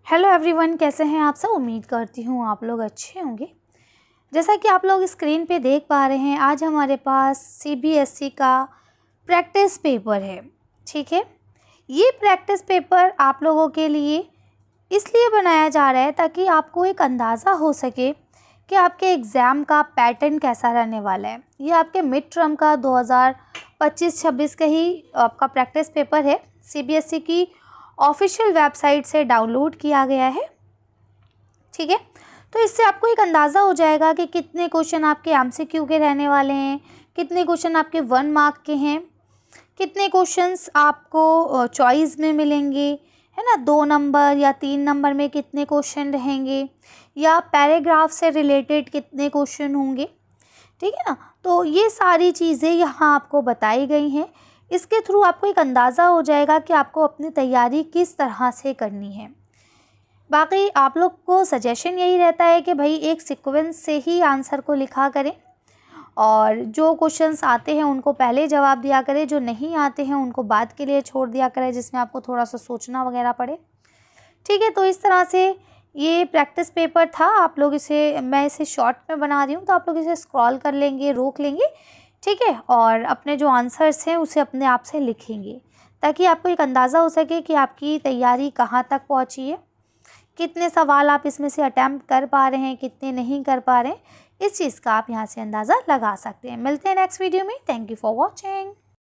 Hello everyone, कैसे हैं आप सब। उम्मीद करती हूँ आप लोग अच्छे होंगे। जैसा कि आप लोग स्क्रीन पे देख पा रहे हैं, आज हमारे पास सीबीएसई का प्रैक्टिस पेपर है। ठीक है, ये प्रैक्टिस पेपर आप लोगों के लिए इसलिए बनाया जा रहा है ताकि आपको एक अंदाज़ा हो सके कि आपके एग्ज़ाम का पैटर्न कैसा रहने वाला है। ये आपके मिड टर्म का 2025-26 का ही आपका प्रैक्टिस पेपर है। सीबीएसई की ऑफिशियल वेबसाइट से डाउनलोड किया गया है। ठीक है, तो इससे आपको एक अंदाज़ा हो जाएगा कि कितने क्वेश्चन आपके एमसीक्यू के रहने वाले हैं, कितने क्वेश्चन आपके 1 मार्क के हैं, कितने क्वेश्चंस आपको चॉइस में मिलेंगे, है ना। 2 नंबर या 3 नंबर में कितने क्वेश्चन रहेंगे, या पैराग्राफ से रिलेटेड कितने क्वेश्चन होंगे। ठीक है ना, तो ये सारी चीज़ें यहाँ आपको बताई गई हैं। इसके थ्रू आपको एक अंदाज़ा हो जाएगा कि आपको अपनी तैयारी किस तरह से करनी है। बाकी आप लोग को सजेशन यही रहता है कि भाई एक सीक्वेंस से ही आंसर को लिखा करें, और जो क्वेश्चंस आते हैं उनको पहले जवाब दिया करें, जो नहीं आते हैं उनको बाद के लिए छोड़ दिया करें, जिसमें आपको थोड़ा सा सोचना वगैरह पड़े। ठीक है, तो इस तरह से ये प्रैक्टिस पेपर था। आप लोग मैं इसे शॉर्ट में बना रही हूँ, तो आप लोग इसे स्क्रॉल कर लेंगे, रोक लेंगे। ठीक है, और अपने जो आंसर्स हैं उसे अपने आप से लिखेंगे, ताकि आपको एक अंदाज़ा हो सके कि आपकी तैयारी कहाँ तक पहुँची है, कितने सवाल आप इसमें से अटैम्प्ट कर पा रहे हैं, कितने नहीं कर पा रहे हैं। इस चीज़ का आप यहाँ से अंदाज़ा लगा सकते हैं। मिलते हैं नेक्स्ट वीडियो में। Thank you for watching.